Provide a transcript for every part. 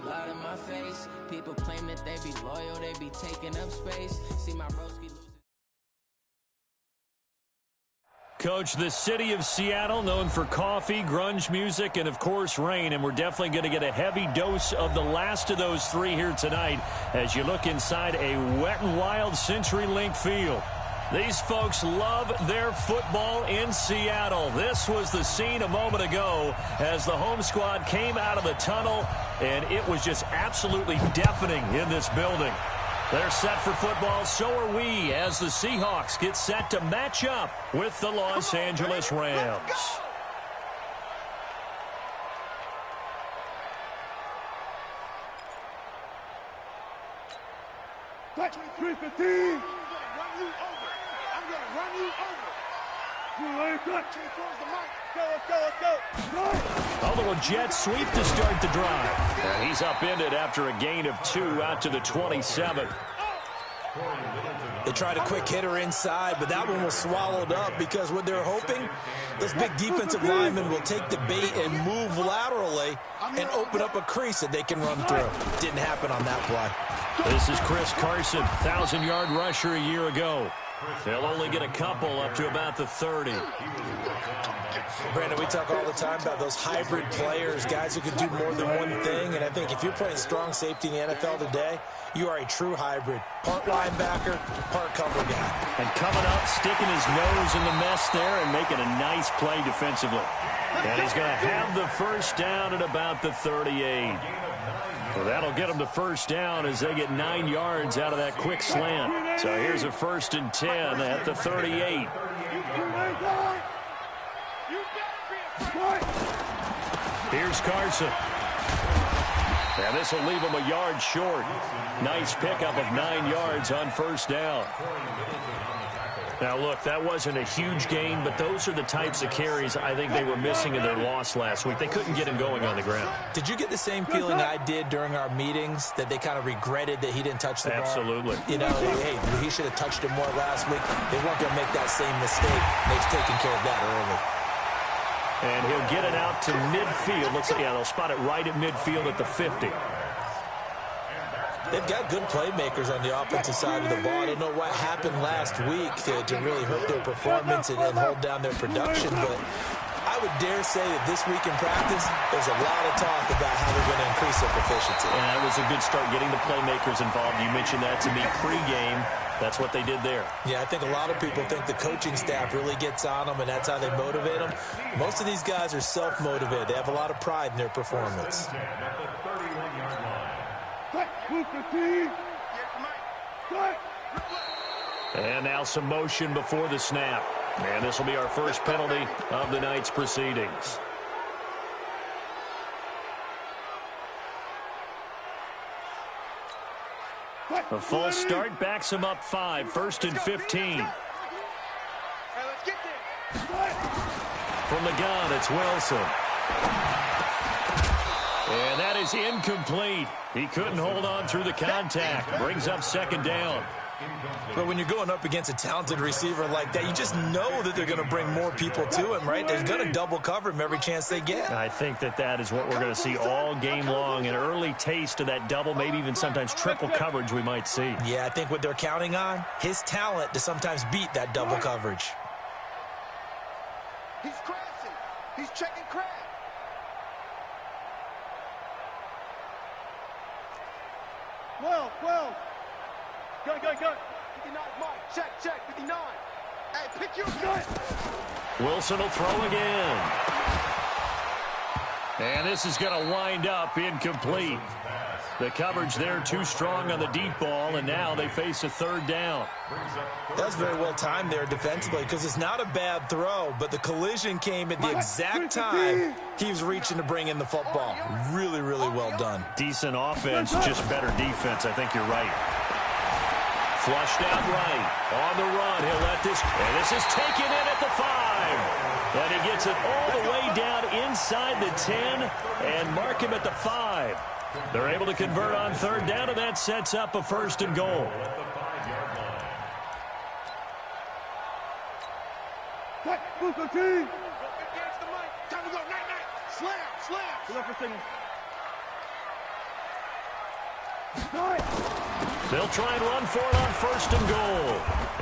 Loud in my face. People claim that they be loyal, they be taking up space. See my broski lose. Coach, the city of Seattle, known for coffee, grunge music, and, of course, rain. And we're definitely going to get a heavy dose of the last of those three here tonight as you look inside a Wet n Wild CenturyLink field. These folks love their football in Seattle. This was the scene a moment ago as the home squad came out of the tunnel, and it was just absolutely deafening in this building. They're set for football, so are we, as the Seahawks get set to match up with the Los Angeles Rams. A little jet sweep to start the drive. And he's upended after a gain of 2 out to the 27. They tried a quick hitter inside, but that one was swallowed up because what they're hoping, those big defensive linemen will take the bait and move laterally and open up a crease that they can run through. Didn't happen on that play. This is Chris Carson, 1,000-yard rusher a year ago. They'll only get a couple up to about the 30. Brandon, we talk all the time about those hybrid players, guys who can do more than one thing. And I think if you're playing strong safety in the NFL today, you are a true hybrid. Part linebacker, part cover guy. And coming up, sticking his nose in the mess there and making a nice play defensively. And he's going to have the first down at about the 38. Well, that'll get them to first down as they get 9 yards out of that quick slant. So here's a 1st and 10 at the 38. Here's Carson. And this will leave him a yard short. Nice pickup of 9 yards on first down. Now, look, that wasn't a huge gain, but those are the types of carries I think they were missing in their loss last week. They couldn't get him going on the ground. Did you get the same feeling I did during our meetings, that they kind of regretted that he didn't touch the ball? Absolutely. You know, hey, he should have touched it more last week. They weren't going to make that same mistake. They've taken care of that early. And he'll get it out to midfield. Let's see, yeah, they'll spot it right at midfield at the 50. They've got good playmakers on the offensive side of the ball. I don't know what happened last week to really hurt their performance and hold down their production, but I would dare say that this week in practice, there's a lot of talk about how they're going to increase their proficiency. And that was a good start, getting the playmakers involved. You mentioned that to me pregame. That's what they did there. Yeah, I think a lot of people think the coaching staff really gets on them, and that's how they motivate them. Most of these guys are self-motivated. They have a lot of pride in their performance. And now some motion before the snap. And this will be our first penalty of the night's proceedings. A false start backs him up 5, 1st and 15. From the gun, it's Wilson. And that is incomplete. He couldn't hold on through the contact. Brings up 2nd down. But when you're going up against a talented receiver like that, you just know that they're going to bring more people to him, right? They're going to double cover him every chance they get. I think that is what we're going to see all game long. An early taste of that double, maybe even sometimes triple coverage we might see. Yeah, I think what they're counting on, his talent to sometimes beat that double coverage. He's crashing. He's checking crash. Well. Go. 59, Mike. Check. 59. Hey, pick your gun. Wilson will throw again. And this is going to wind up incomplete. The coverage there too strong on the deep ball, and now they face a 3rd down. That's very well timed there defensively because it's not a bad throw, but the collision came at the exact time he was reaching to bring in the football. Really, really well done. Decent offense, just better defense. I think you're right. Flushed out right. On the run, he'll let this, and this is taken in at the 5. And he gets it all the way down inside the 10 and mark him at the 5. They're able to convert on 3rd down, and that sets up a 1st and goal. They'll try and run for it on 1st and goal.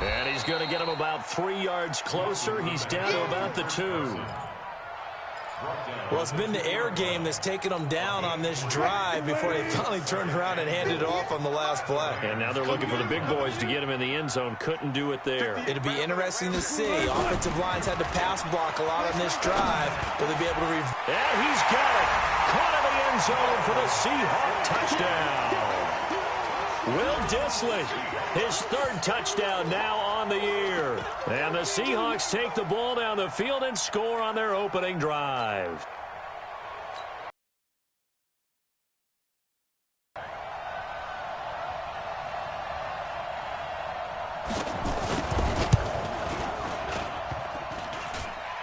And he's going to get him about 3 yards closer. He's down to about the 2. Well, it's been the air game that's taken them down on this drive before they finally turned around and handed it off on the last play. And now they're looking for the big boys to get him in the end zone. Couldn't do it there. It'll be interesting to see. Offensive lines had to pass block a lot on this drive. Will they be able to And he's got it. Caught in the end zone for the Seahawk touchdown. Will Dissly, his 3rd touchdown now on the year. And the Seahawks take the ball down the field and score on their opening drive.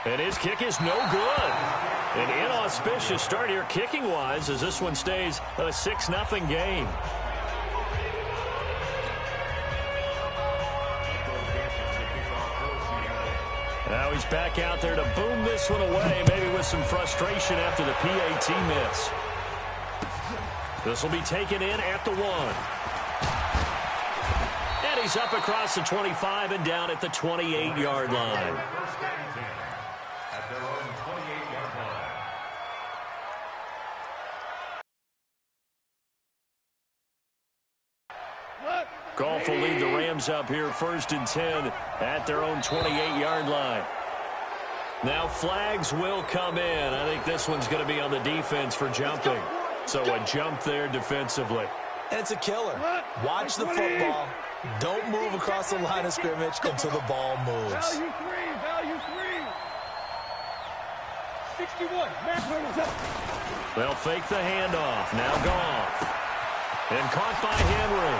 And his kick is no good. An inauspicious start here kicking-wise as this one stays a 6-0 game. Now he's back out there to boom this one away, maybe with some frustration after the PAT miss. This will be taken in at the 1. And he's up across the 25 and down at the 28-yard line. Goff will lead the Rams up here 1st and 10 at their own 28-yard line. Now flags will come in. I think this one's going to be on the defense for jumping. So a jump there defensively. And it's a killer. Watch the football. Don't move across the line of scrimmage until the ball moves. Value 3. 61. They'll fake the handoff. Now Goff. And caught by Henry.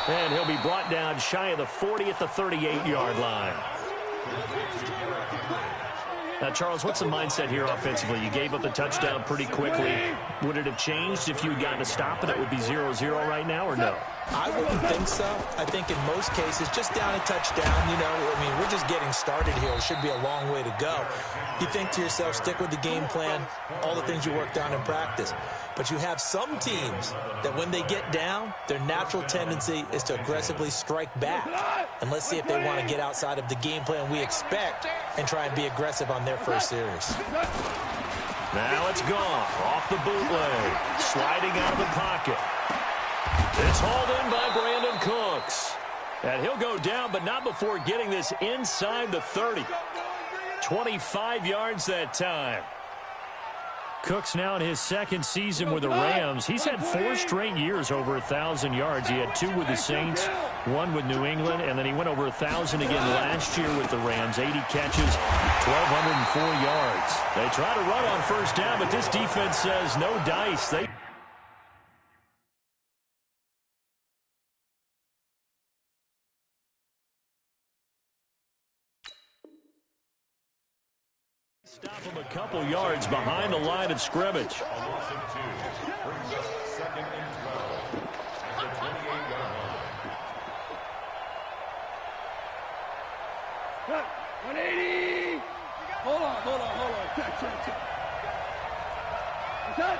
And he'll be brought down shy of the 40 at the 38-yard line. Now, Charles, what's the mindset here offensively? You gave up the touchdown pretty quickly. Would it have changed if you had gotten a stop and it would be 0-0 right now, or no? I wouldn't think so. I think in most cases, just down a touchdown, we're just getting started here. It should be a long way to go. You think to yourself, stick with the game plan, all the things you worked on in practice. But you have some teams that when they get down, their natural tendency is to aggressively strike back. And let's see if they want to get outside of the game plan we expect and try and be aggressive on their first series. Now it's Goff off the bootleg, sliding out of the pocket. It's hauled in by Brandon Cooks. And he'll go down, but not before getting this inside the 30. 25 yards that time. Cooks now in his 2nd season with the Rams. He's had 4 straight years over 1,000 yards. He had 2 with the Saints, 1 with New England, and then he went over 1,000 again last year with the Rams. 80 catches, 1,204 yards. They try to run on 1st down, but this defense says no dice. They stop him a couple yards behind the line of scrimmage. 180. Hold on. Check.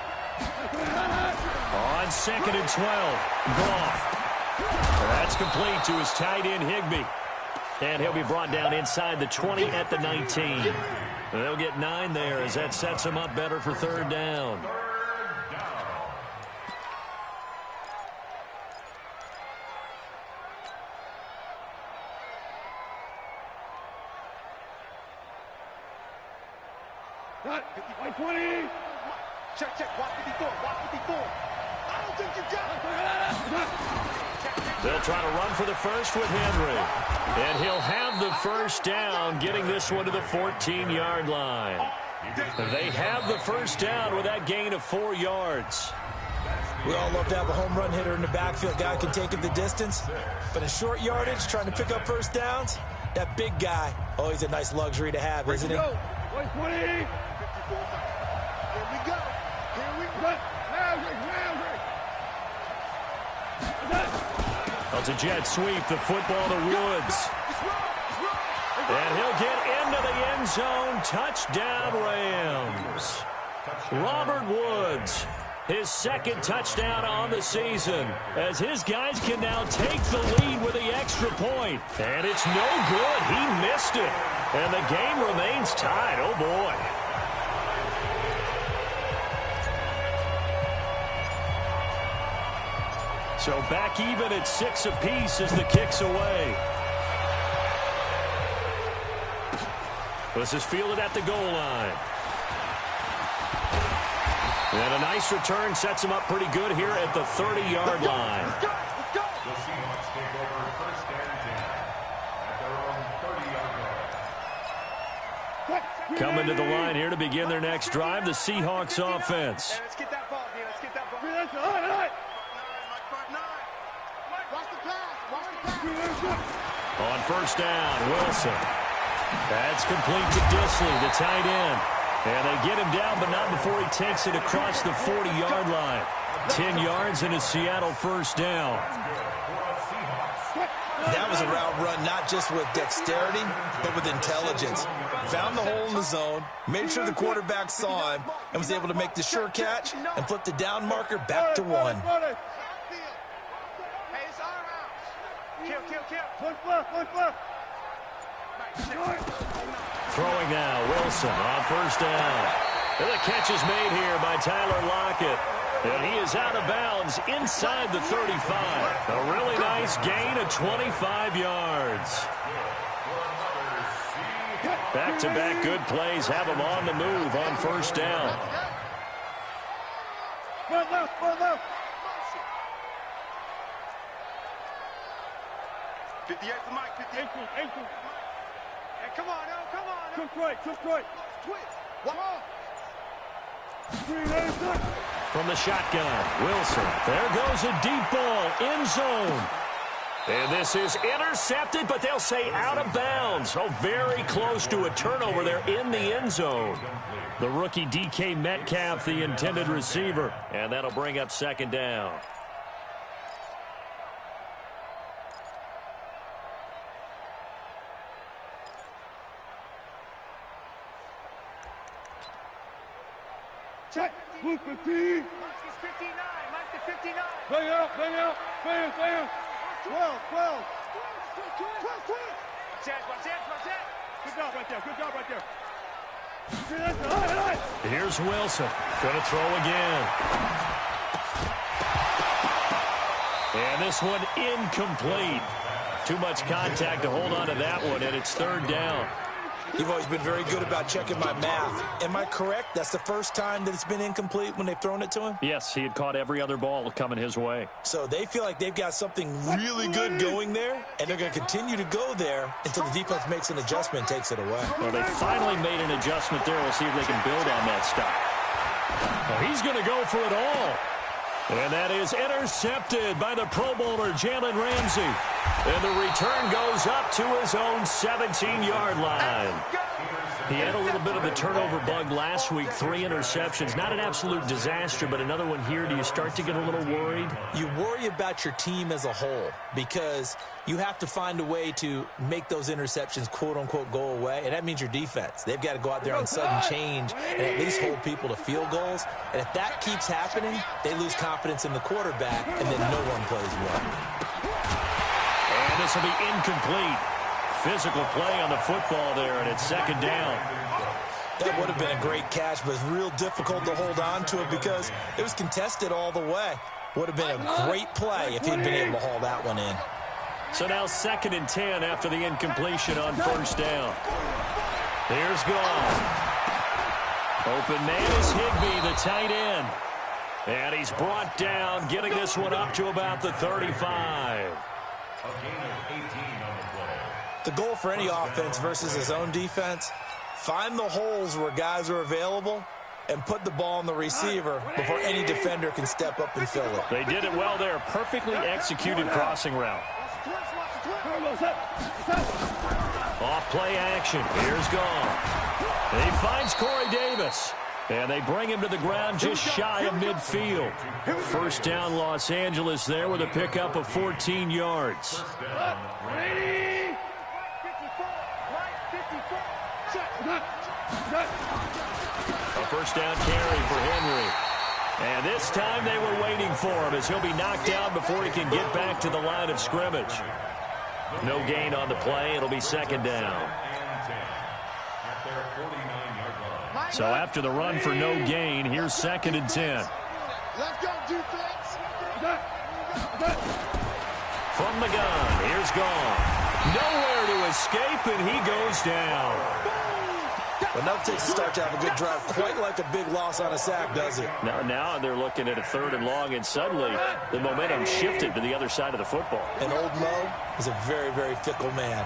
On 2nd and 12, Goff. That's complete to his tight end, Higbee. And he'll be brought down inside the 20 at the 19. They'll get 9 there as that sets him up better for 3rd down. Cut. 120. Check. Watch 54. I don't think you got it. They'll try to run for the first with Henry. And he'll have the 1st down, getting this one to the 14-yard line. They have the 1st down with that gain of 4 yards. We all love to have a home run hitter in the backfield. Guy can take it the distance. But in short yardage, trying to pick up 1st downs, that big guy, he's a nice luxury to have, isn't he? 120. Here we go. It's a jet sweep, the football to Woods. And he'll get into the end zone. Touchdown, Rams. Robert Woods His second touchdown on the season, as his guys can now take the lead with the extra point. And it's no good. He missed it. And the game remains tied. Oh, boy. So back even at 6 apiece as the kick's away. This is fielded at the goal line. And a nice return sets him up pretty good here at the 30-yard line. Let's go. The Seahawks take over first and 10 at their own 30-yard line. Coming to the line here to begin their next drive, the Seahawks offense. Let's get that ball, D. Let's get that ball. On first down, Wilson. That's complete to Disley, the tight end. And they get him down, but not before he takes it across the 40-yard line. 10 yards and a Seattle first down. That was a route run not just with dexterity, but with intelligence. Found the hole in the zone, made sure the quarterback saw him, and was able to make the sure catch and flip the down marker back to 1. Hey, it's our house. Kill. One flip. Throwing now, Wilson on first down. And the catch is made here by Tyler Lockett. And he is out of bounds inside the 35. A really nice gain of 25 yards. Back-to-back good plays have him on the move on first down. Run left. 58 to Mike, 58. Hey, come on. Took right. Twitch. One more. From the shotgun, Wilson. There goes a deep ball, end zone. And this is intercepted, but they'll say out of bounds. Oh, very close to a turnover there in the end zone. The rookie DK Metcalf, the intended receiver. And that'll bring up second down. Check. Move 15. Mike is 59. Mike to 59. Bang out. 12. Watch it. Good job right there. Here's Wilson. Going to throw again. And this one incomplete. Too much contact to hold on to that one, and it's third down. You've always been very good about checking my math. Am I correct? That's the first time that it's been incomplete when they've thrown it to him? Yes, he had caught every other ball coming his way. So they feel like they've got something really good going there, and they're going to continue to go there until the defense makes an adjustment and takes it away. Well, they finally made an adjustment there. We'll see if they can build on that stop. Well, he's going to go for it all. And that is intercepted by the Pro Bowler, Jalen Ramsey. And the return goes up to his own 17-yard line. He had a little bit of a turnover bug last week, 3 interceptions. Not an absolute disaster, but another one here. Do you start to get a little worried? You worry about your team as a whole because you have to find a way to make those interceptions, quote-unquote, go away, and that means your defense. They've got to go out there on sudden change and at least hold people to field goals. And if that keeps happening, they lose confidence in the quarterback, and then no one plays well. And this will be incomplete. Physical play on the football there, and it's second down. That would have been a great catch, but it's real difficult to hold on to it because it was contested all the way. Would have been a great play if he'd been able to haul that one in. So now 2nd and 10 after the incompletion on first down. Here's Goff. Open man is Higbee, the tight end. And he's brought down, getting this one up to about the 35. The goal for any offense versus his own defense, find the holes where guys are available and put the ball on the receiver before any defender can step up and fill it. They did it well there. Perfectly executed crossing route. Off play action. Here's Goff. And he finds Corey Davis. And they bring him to the ground just shy of midfield. First down, Los Angeles there with a pickup of 14 yards. A first down carry for Henry. And This time they were waiting for him as he'll be knocked down before he can get back to the line of scrimmage. No gain on the play. It'll be second down. So after the run for no gain, here's second and 10. Let's go, defense. From the gun, here's Goff. Nowhere to escape, and he goes down. Enough takes to start to have a good drive. Quite like a big loss on a sack, does it? Now they're looking at a 3rd and long, and suddenly the momentum shifted to the other side of the football. And old Mo is a very, very fickle man.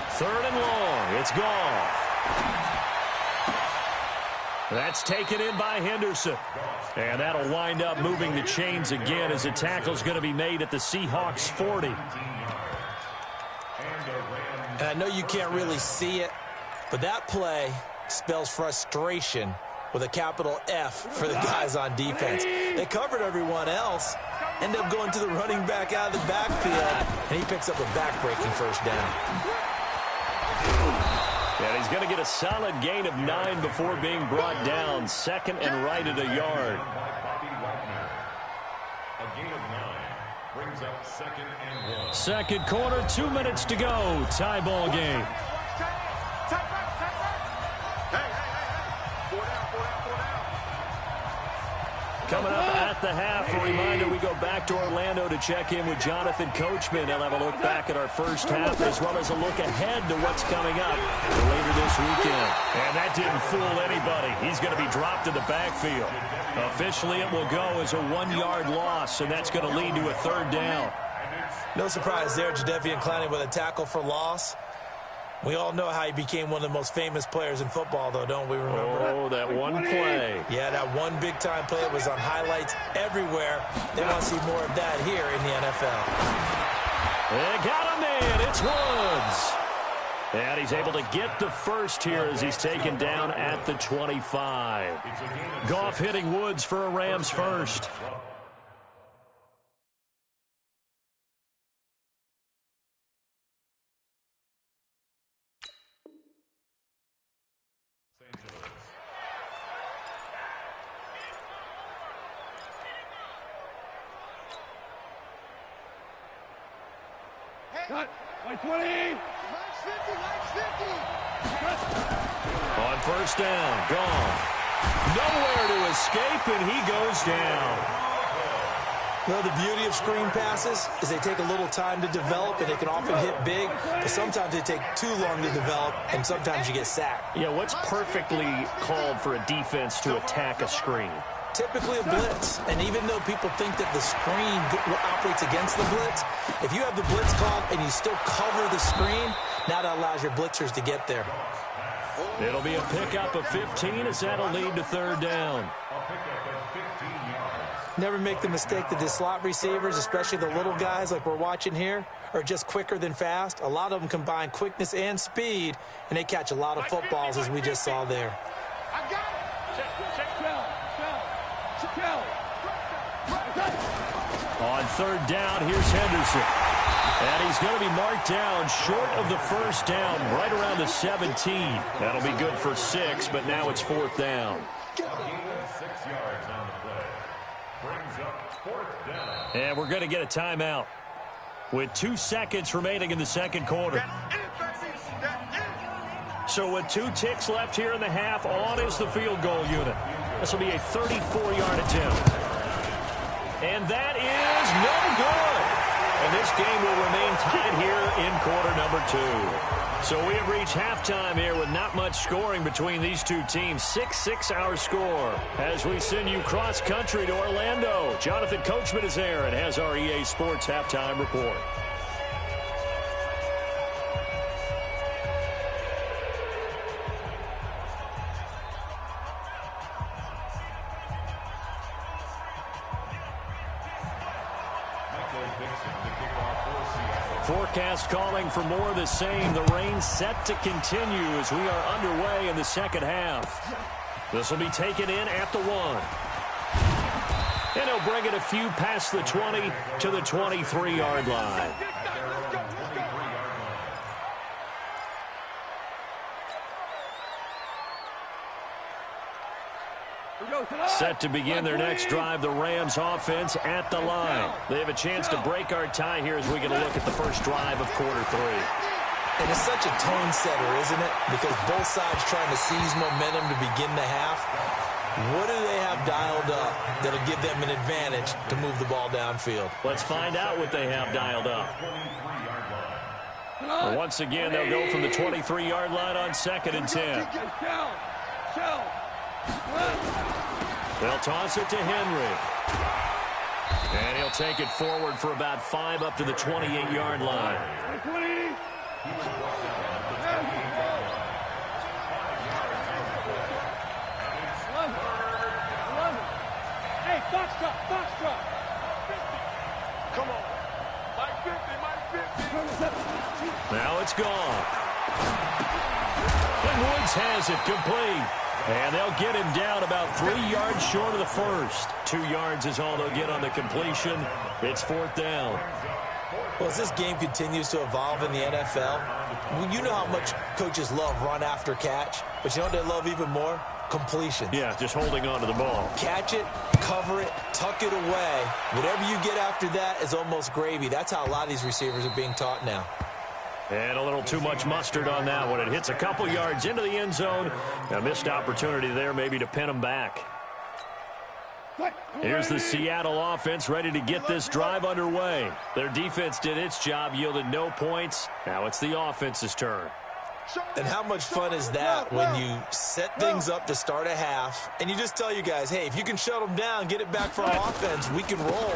3rd and long. It's Goff. That's taken in by Henderson. And that'll wind up moving the chains again as the tackle's going to be made at the Seahawks 40. And I know you can't really see it, but that play spells frustration with a capital F for the guys on defense. They covered everyone else, end up going to the running back out of the backfield, and he picks up a back-breaking first down. And he's going to get a solid gain of 9 before being brought down. 2nd and right at a yard. A gain of 9 brings up 2nd and 1. Second quarter, 2 minutes to go. Tie ball game. Coming up at the half, a reminder, we go back to Orlando to check in with Jonathan Coachman. He'll have a look back at our first half as well as a look ahead to what's coming up later this weekend. And that didn't fool anybody. He's going to be dropped in the backfield. Officially, it will go as a 1-yard loss, and that's going to lead to a 3rd down. No surprise there, Jadeveon Clowney with a tackle for loss. We all know how he became one of the most famous players in football, though, don't we remember? Oh, that one play. Yeah, that one big-time play was on highlights everywhere. They want to see more of that here in the NFL. They got him in. It's Woods. And he's able to get the first here as he's taken down at the 25. Goff hitting Woods for a Rams first. Cut. 20. On first down, gone. Nowhere to escape, and he goes down. You know, the beauty of screen passes is they take a little time to develop, and they can often hit big, but sometimes they take too long to develop, and sometimes you get sacked. Yeah, what's perfectly called for a defense to attack a screen? Typically a blitz, and even though people think that the screen operates against the blitz, if you have the blitz called and you still cover the screen, now that allows your blitzers to get there. It'll be a pickup of 15 as that'll lead to 3rd down. Never make the mistake that the slot receivers, especially the little guys like we're watching here, are just quicker than fast. A lot of them combine quickness and speed, and they catch a lot of footballs as we just saw there. On 3rd down, here's Henderson. And he's going to be marked down short of the first down, right around the 17. That'll be good for 6, but now it's 4th down. 6 yards on the play. Brings up 4th down. And we're going to get a timeout with 2 seconds remaining in the second quarter. So with 2 ticks left here in the half, on is the field goal unit. This will be a 34-yard attempt. And that is no good. And this game will remain tied here in quarter number 2. So we have reached halftime here with not much scoring between these two teams. 6-6 our score. As we send you cross-country to Orlando, Jonathan Coachman is there and has our EA Sports halftime report. Forecast calling for more of the same. The rain set to continue as we are underway in the second half. This will be taken in at the 1. And he'll bring it a few past the 20 to the 23-yard line. Set to begin their next drive, the Rams offense at the line. They have a chance to break our tie here as we get a look at the first drive of quarter 3. And it's such a tone setter, isn't it? Because both sides trying to seize momentum to begin the half. What do they have dialed up that'll give them an advantage to move the ball downfield? Let's find out what they have dialed up. Well, once again, they'll go from the 23-yard line on 2nd and 10. They'll toss it to Henry. And he'll take it forward for about 5 up to the 28-yard line. Hey, Foxtrot. Come on. My 50. Now it's gone. And Woods has it complete. And they'll get him down about 3 yards short of the first. 2 yards is all they'll get on the completion. It's 4th down. Well, as this game continues to evolve in the NFL, you know how much coaches love run after catch, but you know what they love even more? Completion. Yeah, just holding on to the ball. Catch it, cover it, tuck it away. Whatever you get after that is almost gravy. That's how a lot of these receivers are being taught now. And a little too much mustard on that one. It hits a couple yards into the end zone. A missed opportunity there maybe to pin them back. Here's the Seattle offense ready to get this drive underway. Their defense did its job, yielded no points. Now it's the offense's turn. And how much fun is that when you set things up to start a half and you just tell you guys, hey, if you can shut them down, get it back for our offense, we can roll.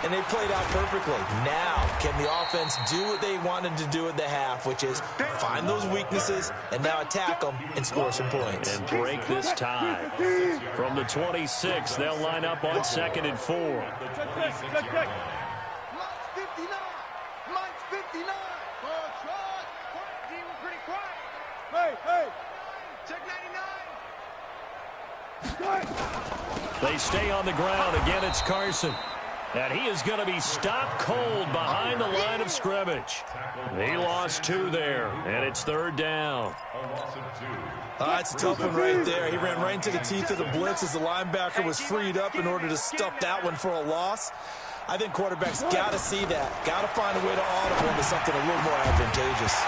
And they played out perfectly. Now, can the offense do what they wanted to do at the half, which is find those weaknesses and now attack them and score some points. And break this tie. From the 26, they'll line up on 2nd and 4. Mine's 59. Mine's 59. Hey. Check 99. They stay on the ground. Again, it's Carson. And he is going to be stopped cold behind the line of scrimmage. He lost 2 there, and it's 3rd down. That's a tough one right there. He ran right into the teeth of the blitz as the linebacker was freed up in order to stuff that one for a loss. I think quarterbacks got to see that. Got to find a way to audible into something a little more advantageous.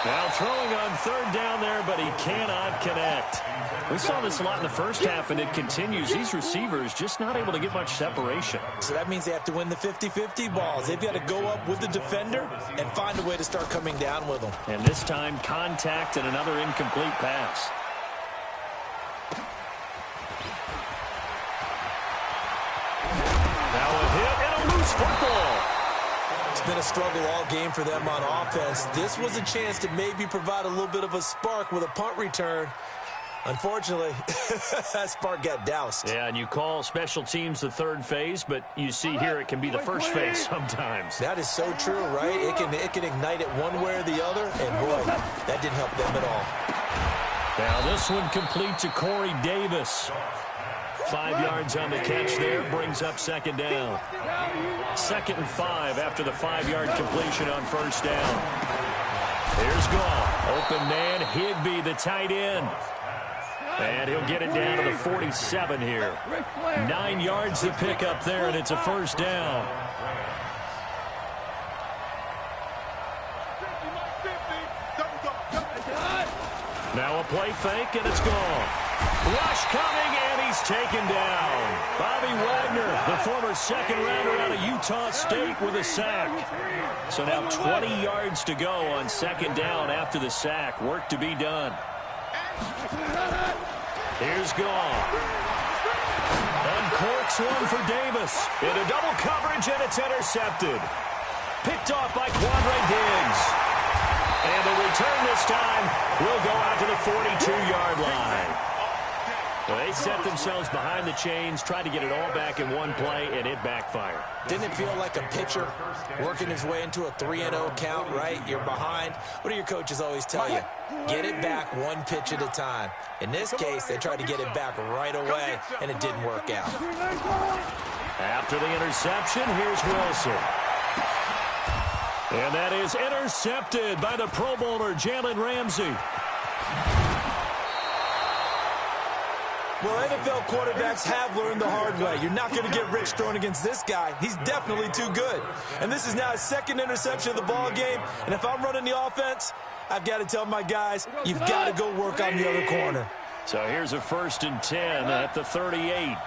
Now throwing on 3rd down there, but he cannot connect. We saw this a lot in the first half, and it continues. These receivers just not able to get much separation. So that means they have to win the 50-50 balls. They've got to go up with the defender and find a way to start coming down with them. And this time, contact and another incomplete pass. Now a hit and a loose football. It's been a struggle all game for them on offense. This was a chance to maybe provide a little bit of a spark with a punt return. Unfortunately, that spark got doused. Yeah, and you call special teams the 3rd phase, but you see here it can be the 1st phase sometimes. That is so true, right? It can ignite it one way or the other, and boy, that didn't help them at all. Now this one complete to Corey Davis. 5 yards on the catch there, brings up 2nd down. 2nd and 5 after the 5-yard completion on 1st down. Here's Goff. Open man, Higbee, the tight end. And he'll get it down to the 47 here. 9 yards to pick up there, and it's a 1st down. Now a play fake, and it's gone. Rush coming, and he's taken down. Bobby Wagner, the former 2nd rounder out of Utah State, with a sack. So now 20 yards to go on 2nd down after the sack. Work to be done. Here's Goff. Uncorks one for Davis. Into double coverage, and it's intercepted. Picked off by Quandre Diggs. And the return this time will go out to the 42-yard line. Well, they set themselves behind the chains, tried to get it all back in one play, and it backfired. Didn't it feel like a pitcher working his way into a 3-0 count, right? You're behind. What do your coaches always tell you? Get it back one pitch at a time. In this case, they tried to get it back right away, and it didn't work out. After the interception, here's Wilson. And that is intercepted by the Pro Bowler, Jalen Ramsey. Well, NFL quarterbacks have learned the hard way. You're not going to get rich throwing against this guy. He's definitely too good. And this is now his second interception of the ball game. And if I'm running the offense, I've got to tell my guys, you've got to go work on the other corner. So here's a 1st and 10 at the 38.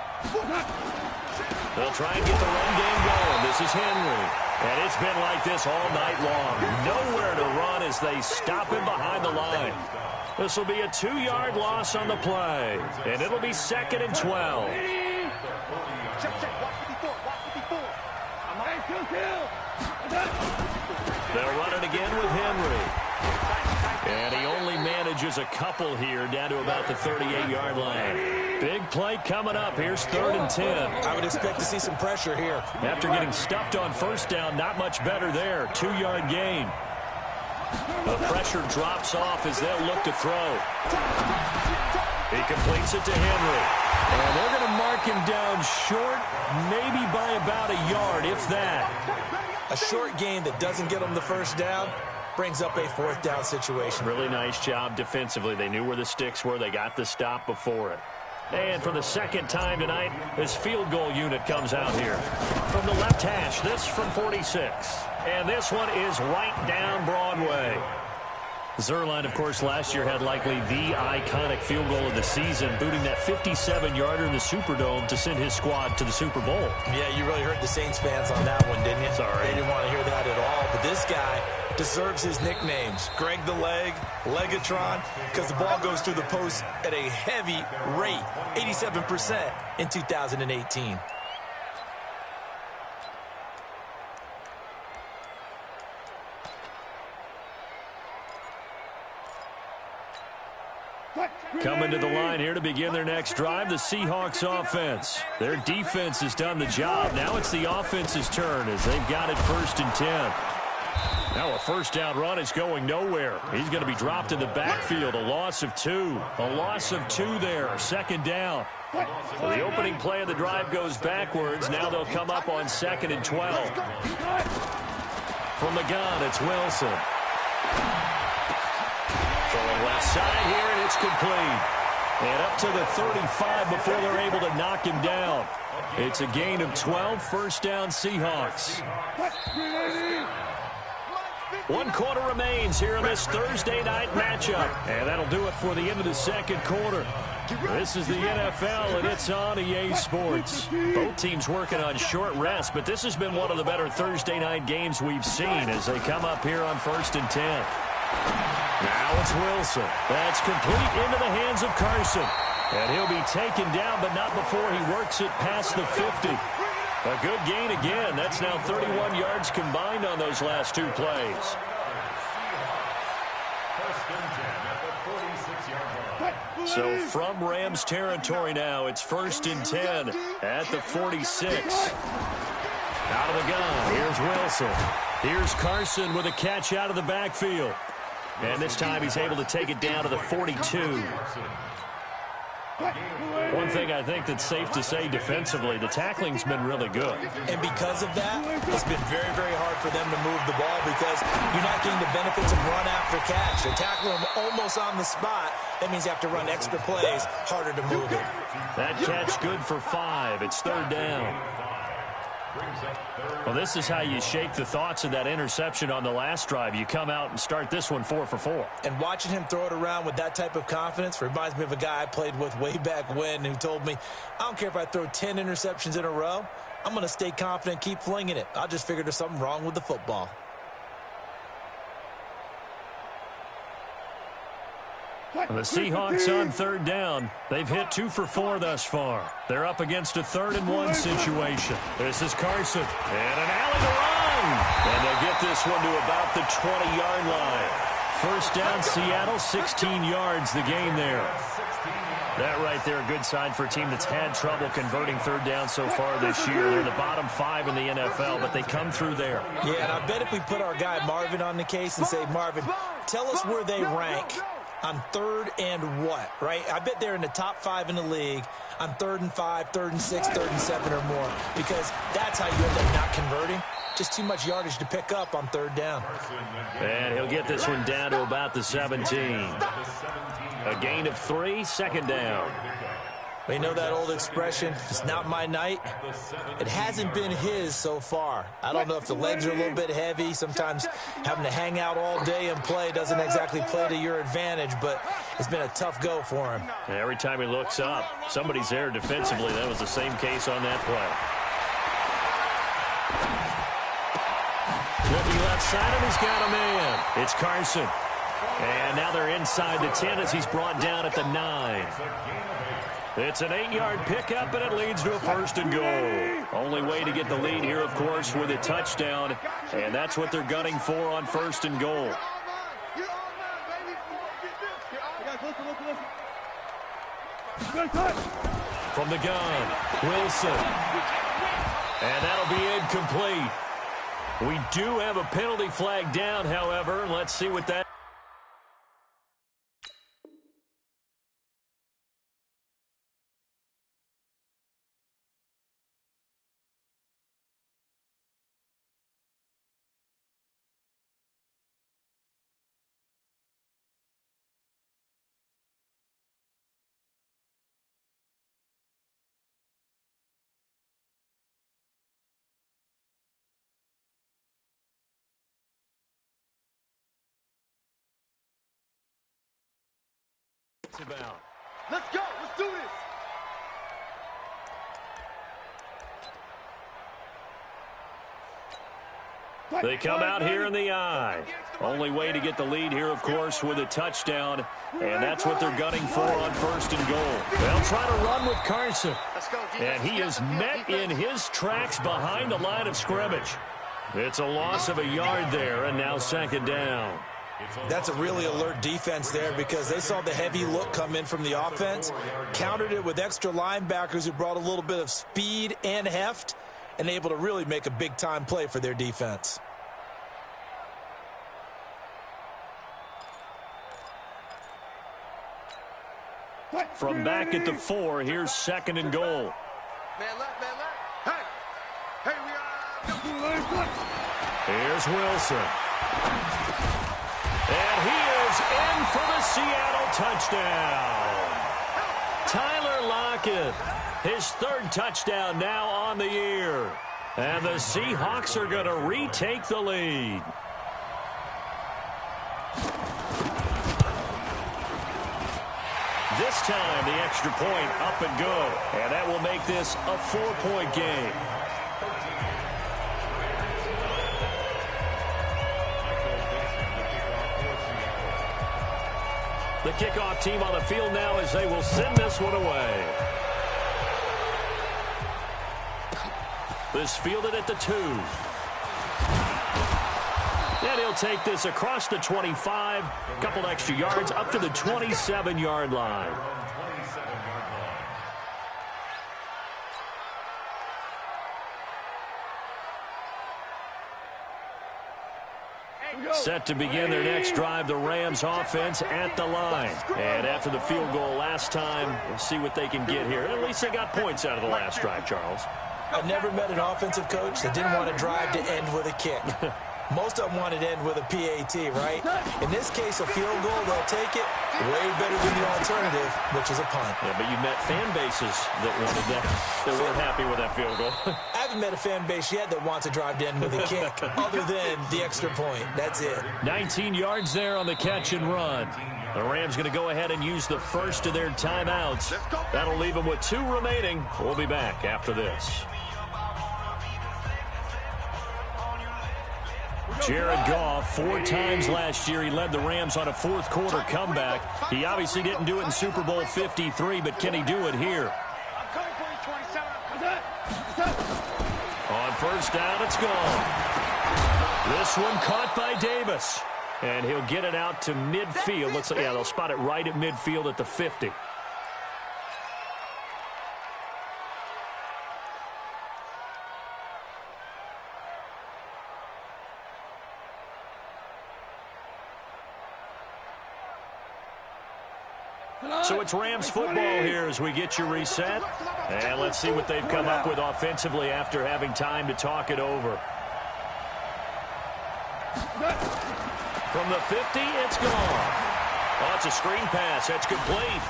They'll try and get the run game going. This is Henry. And it's been like this all night long. Nowhere to run as they stop him behind the line. This will be a 2-yard loss on the play. And it'll be 2nd and 12. They'll run it again with Henry. And he only manages a couple here down to about the 38-yard line. Big play coming up. Here's 3rd and 10. I would expect to see some pressure here. After getting stuffed on 1st down, not much better there. 2-yard gain. The pressure drops off as they'll look to throw. He completes it to Henry. And they're going to mark him down short, maybe by about a yard, if that. A short gain that doesn't get him the 1st down brings up a 4th down situation. Really nice job defensively. They knew where the sticks were. They got the stop before it. And for the 2nd time tonight, this field goal unit comes out here. From the left hash, this from 46. And this one is right down Broadway. Zerline, of course, last year had likely the iconic field goal of the season, booting that 57-yarder in the Superdome to send his squad to the Super Bowl. Yeah, you really hurt the Saints fans on that one, didn't you? Sorry. They didn't want to hear that at all. But this guy deserves his nicknames. Greg the Leg, Legatron, because the ball goes through the post at a heavy rate, 87% in 2018. Coming to the line here to begin their next drive, the Seahawks offense. Their defense has done the job. Now it's the offense's turn as they've got it 1st and 10. Now a 1st down run is going nowhere. He's going to be dropped in the backfield. A loss of 2. A loss of 2 there. 2nd down. So the opening play of the drive goes backwards. Now they'll come up on 2nd and 12. From the gun, it's Wilson. Throwing left side here, and it's complete. And up to the 35 before they're able to knock him down. It's a gain of 12, 1st down Seahawks. 1 quarter remains here in this Thursday night matchup. And that'll do it for the end of the 2nd quarter. This is the NFL, and it's on EA Sports. Both teams working on short rest, but this has been one of the better Thursday night games we've seen as they come up here on 1st and 10. Now it's Wilson. That's complete into the hands of Carson. And he'll be taken down, but not before he works it past the 50. A good gain again. That's now 31 yards combined on those last 2 plays. So from Rams territory now, it's 1st and 10 at the 46. Out of the gun, here's Wilson. Here's Carson with a catch out of the backfield. And this time he's able to take it down to the 42. One thing I think that's safe to say defensively, the tackling's been really good. And because of that, it's been very, very hard for them to move the ball because you're not getting the benefits of run after catch. They're tackling them almost on the spot. That means you have to run extra plays, harder to move it. That catch good for 5. It's 3rd down. Well, this is how you shake the thoughts of that interception on the last drive. You come out and start this one 4 for 4. And watching him throw it around with that type of confidence reminds me of a guy I played with way back when who told me, I don't care if I throw 10 interceptions in a row. I'm going to stay confident, keep flinging it. I just figured there's something wrong with the football. The Seahawks on 3rd down. They've hit 2 for 4 thus far. They're up against a 3rd and 1 situation. This is Carson. And an alley to run. And they'll get this one to about the 20-yard line. 1st down, Seattle, 16 yards the gain there. That right there, a good sign for a team that's had trouble converting 3rd down so far this year. They're the bottom 5 in the NFL, but they come through there. Yeah, and I bet if we put our guy Marvin on the case and say, Marvin, tell us where they rank on 3rd and what, right? I bet they're in the top 5 in the league on 3rd and 5, 3rd and 6, 3rd and 7 or more, because that's how you end up not converting. Just too much yardage to pick up on 3rd down. And he'll get this one down to about the 17. A gain of 3, 2nd down. Well, you know that old expression, it's not my night? It hasn't been his so far. I don't know if the legs are a little bit heavy. Sometimes having to hang out all day and play doesn't exactly play to your advantage, but it's been a tough go for him. Every time he looks up, somebody's there defensively. That was the same case on that play. Flipping left side, and he's got a man. It's Carson. And now they're inside the 10 as he's brought down at the 9. It's an 8-yard pickup, and it leads to a 1st and goal. Only way to get the lead here, of course, with a touchdown, and that's what they're gunning for on 1st and goal. From the gun, Wilson. And that'll be incomplete. We do have a penalty flag down, however. Let's see what that... about. Let's go. Let's do this. They come out here in the eye. Only way to get the lead here, of course, with a touchdown, and that's what they're gunning for on 1st and goal. They'll try to run with Carson, and he is met in his tracks behind the line of scrimmage. It's a loss of a yard there, and now 2nd down. That's a really alert defense there because they saw the heavy look come in from the offense, countered it with extra linebackers who brought a little bit of speed and heft, and able to really make a big-time play for their defense. From back at the 4, here's 2nd and goal. Man left, man left. Hey, we are. Here's Wilson. And he is in for the Seattle touchdown. Tyler Lockett, his 3rd touchdown now on the year. And the Seahawks are going to retake the lead. This time, the extra point up and good. And that will make this a 4-point game. The kickoff team on the field now as they will send this one away. This fielded at the 2. And he'll take this across the 25. A couple extra yards up to the 27-yard line. Set to begin their next drive, the Rams offense at the line. And after the field goal last time, we'll see what they can get here. At least they got points out of the last drive, Charles. I've never met an offensive coach that didn't want to drive to end with a kick. Most of them wanted to end with a PAT, right? In this case, a field goal, they'll take it way better than the alternative, which is a punt. Yeah, but you met fan bases that wanted that. They weren't happy with that field goal. I haven't met a fan base yet that wants to drive to end with a kick, other than the extra point. That's it. 19 yards there on the catch and run. The Rams going to go ahead and use the first of their timeouts. That'll leave them with 2 remaining. We'll be back after this. Jared Goff, 4 times last year, he led the Rams on a 4th quarter comeback. He obviously didn't do it in Super Bowl 53, but can he do it here? On 1st down, it's gone. This one caught by Davis. And he'll get it out to midfield. Looks like, yeah, they'll spot it right at midfield at the 50. So it's Rams football here as we get you reset. And let's see what they've come up with offensively after having time to talk it over. From the 50, it's gone. Oh, it's a screen pass. That's complete.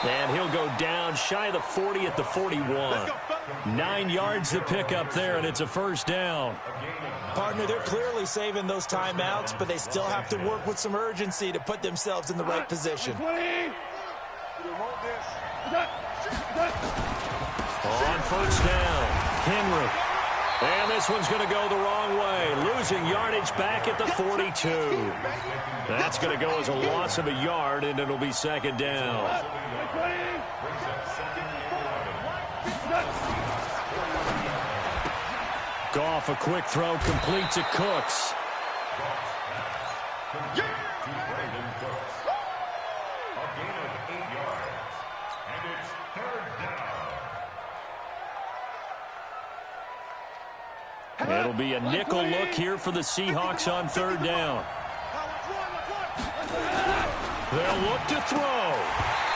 And he'll go down shy of the 40 at the 41. 9 yards to pick up there, and it's a first down. Partner, they're clearly saving those timeouts, but they still have to work with some urgency to put themselves in the right position. On first down, Henry. And this one's going to go the wrong way, losing yardage back at the 42. That's going to go as a loss of a yard, and it'll be second down. Goff, a quick throw, complete to Cooks. It'll be a nickel look here for the Seahawks on third down. They'll look to throw.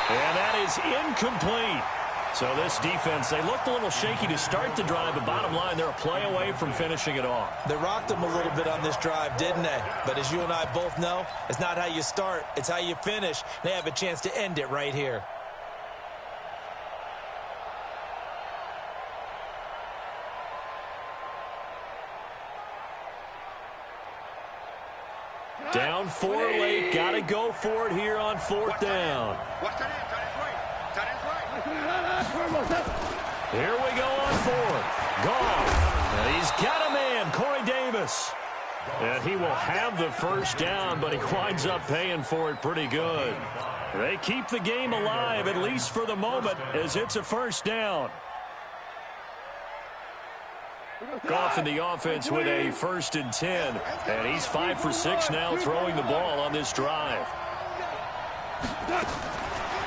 And that is incomplete. So this defense, they looked a little shaky to start the drive, but bottom line, they're a play away from finishing it off. They rocked them a little bit on this drive, didn't they? But as you and I both know, it's not how you start, it's how you finish. They have a chance to end it right here. Down 4 late, got to go for it here on fourth down. Here we go on fourth. Goff. And he's got a man, Corey Davis. And he will have the first down, but he winds up paying for it pretty good. They keep the game alive, at least for the moment, as it's a first down. Goff in the offense with a 1st and 10. And he's 5 for 6 now throwing the ball on this drive.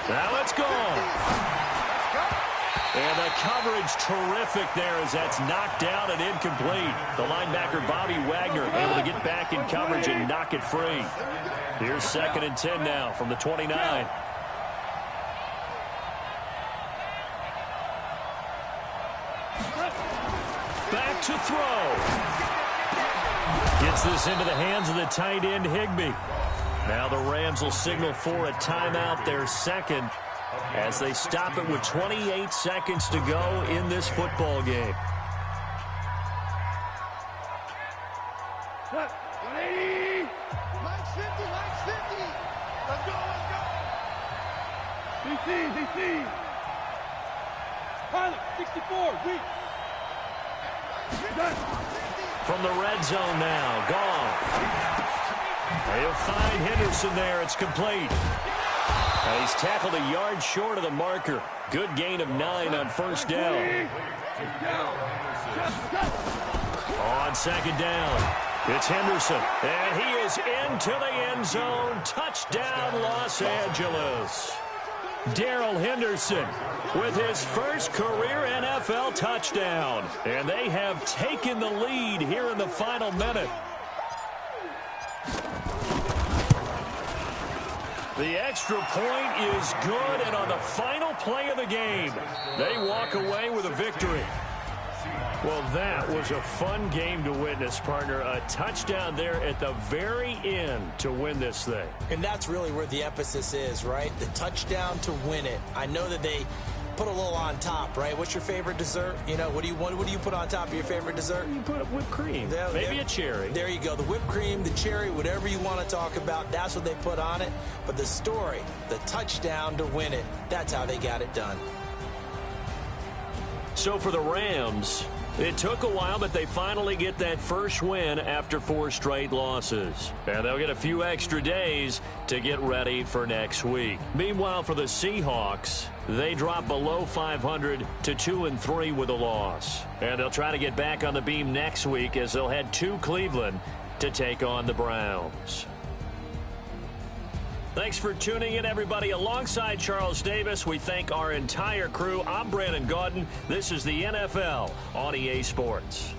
Now it's gone. And the coverage terrific there as that's knocked down and incomplete. The linebacker, Bobby Wagner, able to get back in coverage and knock it free. Here's 2nd and 10 now from the 29. Back to throw. Gets this into the hands of the tight end, Higbee. Now the Rams will signal for a timeout, their second, as they stop it with 28 seconds to go in this football game. DC. Pilot, 64, weak. From the red zone now, Goff. He'll find Henderson there. It's complete. He's tackled a yard short of the marker. Good gain of 9 on first down. On second down, it's Henderson. And he is into the end zone. Touchdown, Los Angeles. Darrell Henderson with his first career NFL touchdown. And they have taken the lead here in the final minute. The extra point is good, and on the final play of the game, they walk away with a victory. Well, that was a fun game to witness, partner. A touchdown there at the very end to win this thing. And that's really where the emphasis is, right? The touchdown to win it. I know that they put a little on top, right? What's your favorite dessert? You know, what do you put on top of your favorite dessert? You put whipped cream, maybe a cherry. There you go. The whipped cream, the cherry, whatever you want to talk about, that's what they put on it. But the story, the touchdown to win it, that's how they got it done. So for the Rams, it took a while, but they finally get that first win after 4 straight losses. And they'll get a few extra days to get ready for next week. Meanwhile, for the Seahawks, they drop below 500 to 2-3 with a loss. And they'll try to get back on the beam next week as they'll head to Cleveland to take on the Browns. Thanks for tuning in, everybody. Alongside Charles Davis, we thank our entire crew. I'm Brandon Gaudin. This is the NFL on EA Sports.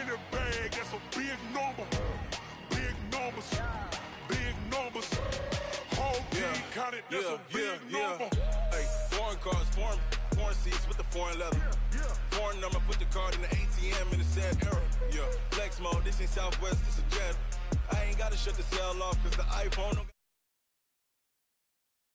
in the bag, that's a big number. Big numbers, big numbers. Whole team counted, that's a big number. Hey, foreign cars, foreign seats with the foreign leather. Foreign number, put the card in the ATM in the sad era. Yeah, flex mode, this ain't Southwest, this a jet. I ain't gotta shut the cell off, cause the iPhone don't